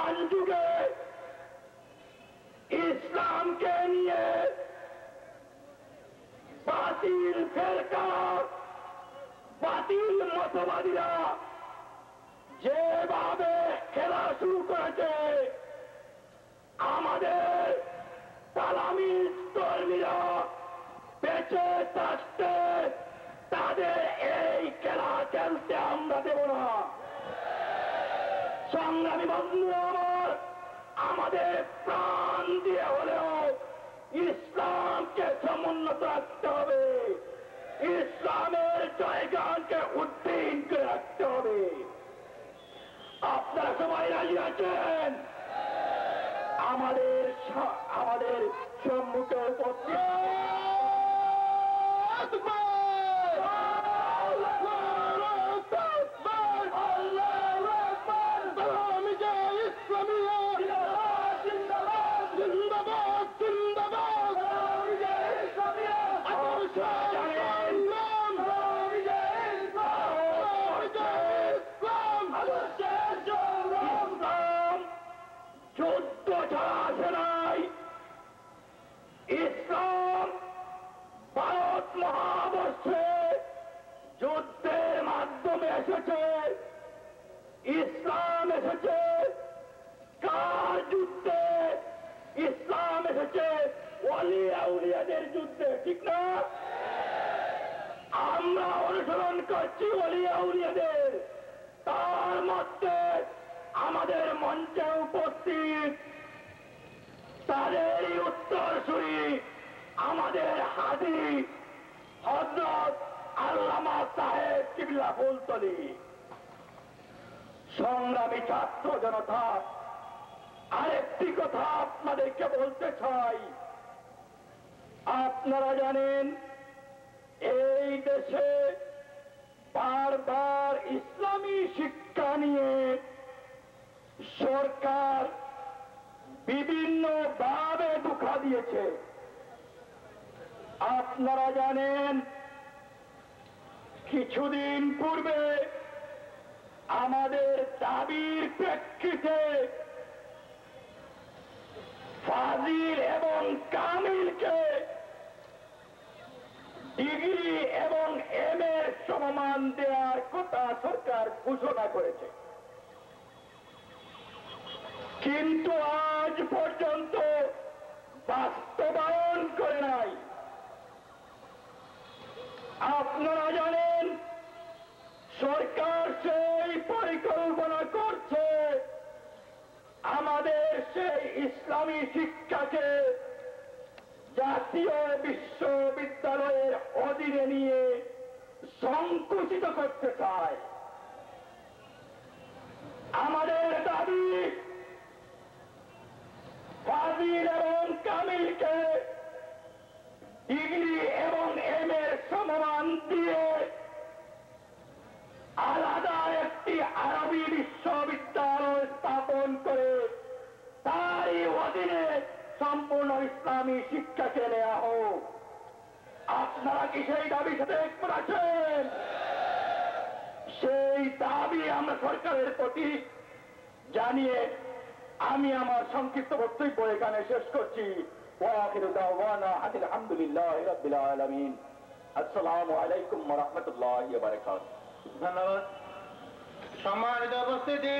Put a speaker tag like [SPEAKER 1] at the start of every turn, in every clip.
[SPEAKER 1] বর্তমান যুগে ইসলামকে নিয়ে বাতিল ফেরকা, বাতিল মতবাদীরা যেভাবে খেলা শুরু করেছে, আমাদের তালামিজ কর্মীরা বেঁচে থাকতে তাদের এই খেলা খেলতে আমরা দেব না। সংগ্রামী বন্ধুরা আমার, আমাদের প্রাণ দিয়ে হলেও ইসলামকে সমুন্নত রাখতে হবে, ইসলামের জায়গাকে উদ্দিন করে রাখতে হবে। আপনারা সবাই রাজি আছেন? আমাদের সম্মুখে উপস্থিত যুদ্ধ ছাড়া আসে নাই। ইসলাম ভারত মহাবর্ষে যুদ্ধের মাধ্যমে এসেছে। ইসলাম এসেছে কার যুদ্ধে? ইসলাম এসেছে ওলি আউলিয়াদের যুদ্ধে, ঠিক না? আমরা অনুসরণ করছি ওলি আউলিয়াদের। তার মধ্যে আমাদের মঞ্চে উপস্থিত তাদেরই উত্তরসূরি আমাদের হাজী হযরত আল্লামা সাহেব কিবলা ফুলতলী। সংগ্রামী ছাত্র জনতা, আরেকটি কথা আপনাদেরকে বলতে চাই। আপনারা জানেন এই দেশে বারবার ইসলামী শিক্ষা নিয়ে সরকার বিভিন্ন ভাবে ধোঁকা দিয়েছে। আপনারা জানেন কিছুদিন পূর্বে আমাদের দাবির প্রেক্ষিতে ফাজিল এবং কামিলকে ডিগ্রি এবং এম এর সমমান দেওয়ার কথা সরকার ঘোষণা করেছে, কিন্তু আজ পর্যন্ত বাস্তবায়ন করে নাই। আপনারা জানেন সরকার সেই পরিকল্পনা করছে আমাদের সেই ইসলামী শিক্ষাকে জাতীয় বিশ্ববিদ্যালয়ের অধীনে নিয়ে সংকুচিত করতে চায়। আমাদের দাবি ফাজিল এবং কামিলকে ডিগ্রি এবং এম এর সমমান দিয়ে আলাদা একটি আরবি বিশ্ববিদ্যালয় স্থাপন করে তারই অধীনে সম্পূর্ণ ইসলামী শিক্ষাকে নেওয়া হোক। আপনারা কি সেই দাবির সাথে একমত আছেন? সেই দাবি আমরা সরকারের প্রতি জানিয়ে আমি আমার সংক্ষিপ্ত বক্তব্য এখানে শেষ করছি। ওয়াখিরু দাওয়ানা আলহামদুলিল্লাহি রাব্বিল আলামিন। আসসালামু আলাইকুম ওয়া রাহমাতুল্লাহি ওয়া বারাকাতুহু।
[SPEAKER 2] ধন্যবাদ। সম্মানিত উপস্থিতি,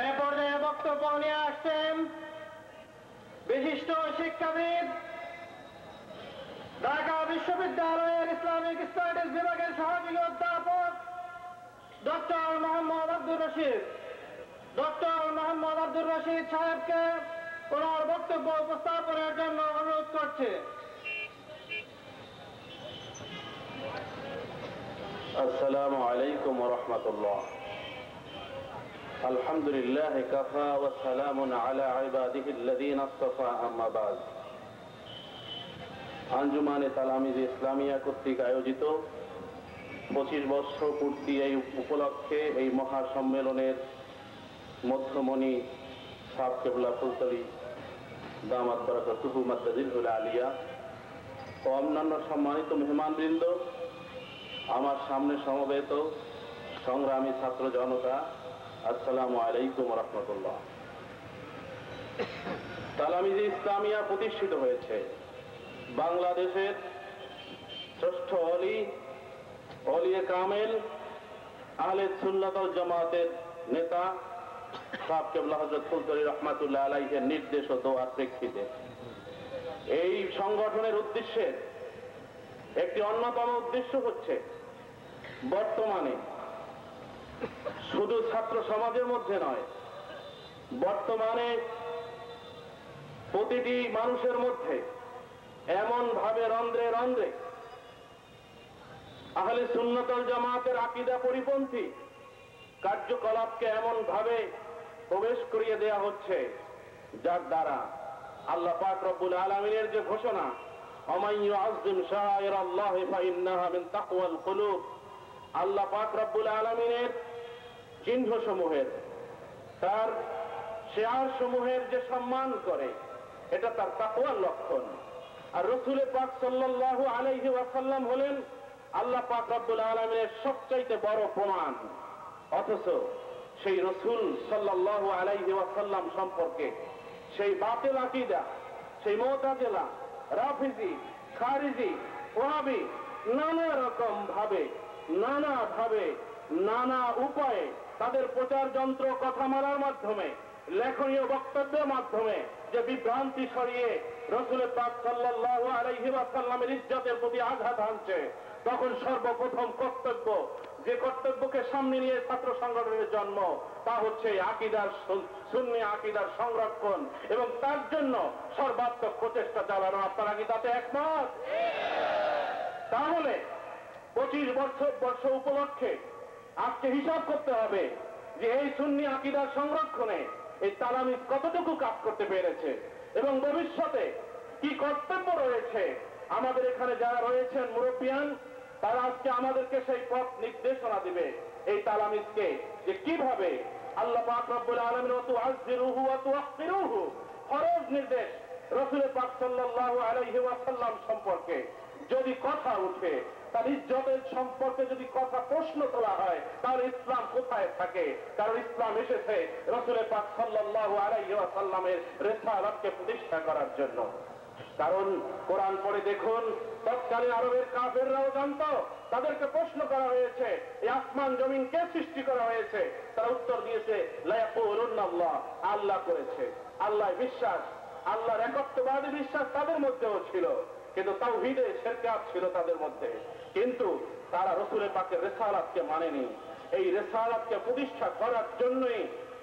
[SPEAKER 2] এ পর্যায়ে বক্তব্য নিয়ে আসছেন বিশিষ্ট শিক্ষাবিদ, ঢাকা বিশ্ববিদ্যালয়ের ইসলামিক স্টাডিজ বিভাগের সহযোগী অধ্যাপক ডক্টর মোহাম্মদ আব্দুর রশিদ। ডক্টর মোহাম্মদ আব্দুর রশিদ সাহেবকে ওনার বক্তব্য উপস্থাপনের জন্য অনুরোধ করছে।
[SPEAKER 3] আসসালামু আলাইকুম ওয়া রাহমাতুল্লাহ। আলহামদুলিল্লাহ কাফা ওয়া সালামুন আলা ইবাদিহিল্লাযীনা ইসতাফা, আম্মা বা'দ। আঞ্জুমানে তালামিজ ইসলামিয়া কর্তৃক আয়োজিত 25 বৎসর পূর্তি এই উপলক্ষে এই মহাসম্মেলনের মধ্যমণি সাহেব কিবলা ফুলতলী দামাত বারাকাতুহু মাদ্দাজিল আলিয়া ও অন্যান্য সম্মানিত মেহমানবৃন্দ, আমার সামনে সমবেত সংগ্রামী ছাত্র জনতা, আসসালামু আলাইকুম রহমতুল্লাহ। তালামিজে ইসলামিয়া প্রতিষ্ঠিত হয়েছে বাংলাদেশের শ্রেষ্ঠ অলিয়ে কামেল আহলে সুন্নাত ওয়াল জামাতের নেতা সাহেব কেবলা হযরত ফুলতরি রহমাতুল্লাহ আলাইহির নির্দেশ ও দোয়ার প্রেক্ষিতে এই সংগঠনের উদ্দেশ্যে একটি অন্যতম উদ্দেশ্য হচ্ছে বর্তমানে শুধু ছাত্র সমাজের মধ্যে নয়, বর্তমানে প্রতিটি মানুষের মধ্যে এমন ভাবে রন্ধ্রে রন্ধ্রে আহলে সুন্নাত ওয়াল জামাতের আকীদা পরিপন্থী কার্যকলাপকে এমন ভাবে প্রবেশ করিয়ে দেয়া হচ্ছে, যার দ্বারা আল্লাহ পাক রব্বুল আলামিনের যে ঘোষণা ওমান ইউআযযিম শাআইরাল্লাহি ফাইন্নাহা মিন তাকওয়াল কুলুব, আল্লাহ পাক রব্বুল আলামিনের চিহ্ন সমূহের, তার শিয়ার সমূহের যে সম্মান করে, এটা তার তাকওয়ার লক্ষণ। আর রাসূল পাক সাল্লাল্লাহু আলাইহি ওয়াসাল্লাম হলেন আল্লাহ পাক রব্বুল আলামিনের সবচাইতে বড় প্রমাণ। অথচ সেই রাসূল সাল্লাল্লাহু আলাইহি ওয়াসাল্লাম সম্পর্কে সেই বাতিল আকীদা, সেই মুতাজিলা, রাফিজি, খারিজি, ওয়াহাবি নানা রকম ভাবে, নানা উপায়ে তাদের প্রচার যন্ত্র কথা মারার মাধ্যমে, লেখনীয় বক্তব্যের মাধ্যমে যে বিভ্রান্তি ছড়িয়ে রাসূল পাক সাল্লাল্লাহু আলাইহি ওয়াসাল্লামের ইজ্জতের প্রতি আঘাত হানছে, তখন সর্বপ্রথম কর্তব্য, যে কর্তব্যকে সামনে নিয়ে ছাত্র সংগঠনের জন্ম, তা হচ্ছে আকীদার, সুন্নি আকীদার সংরক্ষণ এবং তার জন্য সর্বাত্মক প্রচেষ্টা চালানো। আপনারা কি তাতে একমত? তাহলে 25 বর্ষ উপলক্ষে আজকে হিসাব করতে হবে যে এই সুন্নি আকীদার সংরক্ষণে এই তালামিজ কতটুকু কাজ করতে পেরেছে এবং ভবিষ্যতে কি কর্তব্য রয়েছে। আমাদের এখানে যারা রয়েছেন মুরব্বিয়ান, তারা আজকে আমাদেরকে সেই পথ নির্দেশনা দিবে এই তালামিজকে যে কিভাবে আল্লাহ পাক রব্বুল আলামিন ওয়া তুআযজিরুহু ওয়া তুওয়াক্কিরুহু ফরজ নির্দেশ রাসূল পাক সাল্লাল্লাহু আলাইহি ওয়াসাল্লাম সম্পর্কে যদি কথা উঠে, তার ইজ্জতের সম্পর্কে যদি কথা প্রশ্ন তোলা হয়, তাহলে ইসলাম কোথায় থাকে? কারণ ইসলাম এসেছে রাসূল পাক সাল্লাল্লাহু আলাইহি ওয়াসাল্লামের রিসালাতকে প্রতিষ্ঠা করার জন্য। কারণ কোরআন পড়ে দেখুন, তৎকালীন আরবের কাফেররাও জানতো, তাদেরকে প্রশ্ন করা হয়েছে এই আসমান জমিন কে সৃষ্টি করা হয়েছে? তারা উত্তর দিয়েছে লা ইয়াকুলুন্না আল্লাহ, আল্লাহ করেছে। আল্লাহ বিশ্বাস, আল্লাহর একত্ববাদী বিশ্বাস তাদের মধ্যেও ছিল, কিন্তু তাওহীদে শিরকাত ছিল তাদের মধ্যে। কিন্তু তারা রাসূল পাকের রিসালাতকে মানেনি। এই রিসালাতকে প্রতিষ্ঠা করার জন্যই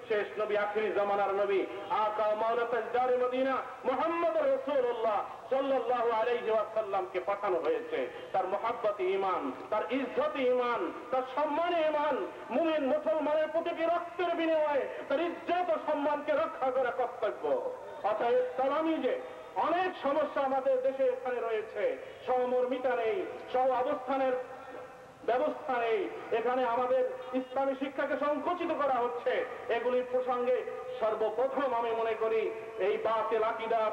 [SPEAKER 3] শেষ নবী, আখিরি জামানার নবী, আকা মাওলা তাজদারে মদিনা মুহাম্মদ রাসূলুল্লাহ সাল্লাল্লাহু আলাইহি ওয়াসাল্লামকে পাঠানো হয়েছে। তার মুহাব্বতে ঈমান, তার ইজ্জতে ঈমান, তার সম্মানে ঈমান, মুমিন মুসলমানের প্রতিটি রক্তের বিনিময়ে তার ইজ্জত ও সম্মানকে রক্ষা করা কর্তব্য। অতএব তালামিজে অনেক সমস্যা আমাদের দেশে এখানে রয়েছে, সহমর্মিতা নেই, সহ অবস্থানের ব্যবস্থা নেই, এখানে আমাদের ইসলামী শিক্ষাকে সংকুচিত করা হচ্ছে। এগুলির প্রসঙ্গে সর্বপ্রথম আমি মনে করি এই বাতিল আকীদার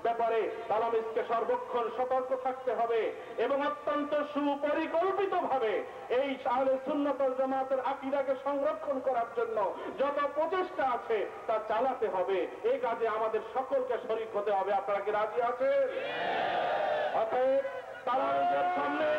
[SPEAKER 3] ব্যাপারে তালামিজকে সর্বক্ষণ সতর্ক থাকতে হবে এবং অত্যন্ত সুপরিকল্পিত ভাবে এই আহলে সুন্নাত ওয়াল জামাতের আকীদাকে সংরক্ষণ করার জন্য যত প্রচেষ্টা আছে তা চালাতে হবে। এই কাজে আমাদের সকলকে শরীক হতে হবে। আপনারা কি রাজি আছেন? অতএব তালামিজের সামনে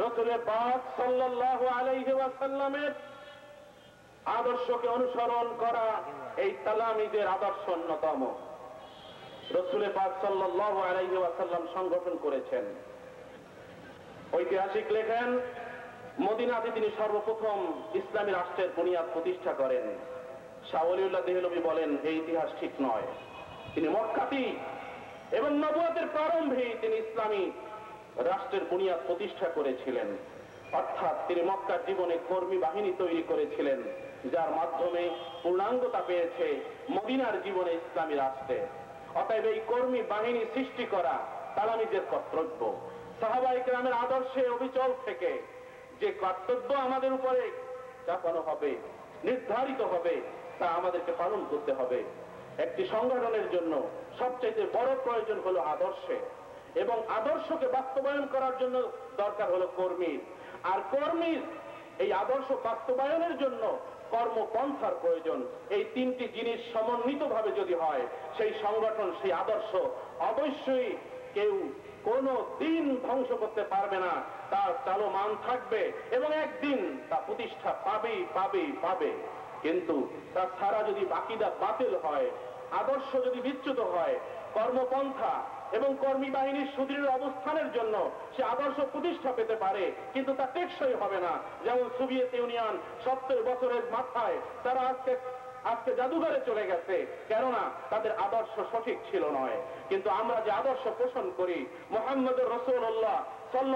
[SPEAKER 3] রাসূল পাক সাল্লাল্লাহু আলাইহি ওয়াসাল্লামের আদর্শকে অনুসরণ করা এই তালামিজের আদর্শ অন্যতম। রাসূল পাক সাল্লাল্লাহু আলাইহি ওয়াসাল্লাম সংগঠন করেছেন। ঐতিহাসিক লেখেন, মদিনাতে তিনি সর্বপ্রথম ইসলামী রাষ্ট্রের বুনিয়াদ প্রতিষ্ঠা করেন। শাহ ওলিউল্লাহ দেহলভী বলেন এই ইতিহাস ঠিক নয়। তিনি মক্কাতেই এবং নবুয়তের প্রারম্ভেই তিনি ইসলামী রাষ্ট্রের বুনিয়াদ প্রতিষ্ঠা করেছিলেন। অর্থাৎ তিনি মক্কার জীবনে কর্মী বাহিনী তৈরি করেছিলেন, যার মাধ্যমে পূর্ণাঙ্গতা পেয়েছে মদিনার জীবনে ইসলামী রাষ্ট্রে। অতএব এই কর্মী বাহিনী সৃষ্টি করা তালামিজের কর্তব্য। সাহাবায়ে কেরামের আদর্শে অবিচল থেকে যে কর্তব্য আমাদের উপরে চাপানো হবে, নির্ধারিত হবে, তা আমাদেরকে পালন করতে হবে। একটি সংগঠনের জন্য সবচেয়ে বড় প্রয়োজন হলো আদর্শে, এবং আদর্শকে বাস্তবায়ন করার জন্য দরকার হলো কর্মীর, আর কর্মীর এই আদর্শ বাস্তবায়নের জন্য কর্মপন্থার প্রয়োজন। এই তিনটি জিনিস সমন্বিতভাবে যদি হয়, সেই সংগঠন, সেই আদর্শ অবশ্যই কেউ কোনো দিন ধ্বংস করতে পারবে না, তার চলমান থাকবে এবং একদিন তা প্রতিষ্ঠা পাবে। কিন্তু তাছাড়া যদি আকীদা বাতিল হয়, আদর্শ যদি বিচ্যুত হয়, কর্মপন্থা এবং কর্মী বাহিনীর সুদৃঢ় অবস্থানের জন্য সে আদর্শ প্রতিষ্ঠা পেতে পারে, কিন্তু তা টেকসই হবে না। যেমন সোভিয়েত ইউনিয়ন 70 বছরের মাথায় তারা আজকে জাদুঘরে চলে গেছে, কেননা তাদের আদর্শ সঠিক ছিল নয়। কিন্তু আমরা যে আদর্শ পোষণ করি, মুহাম্মদুর রাসূলুল্লাহ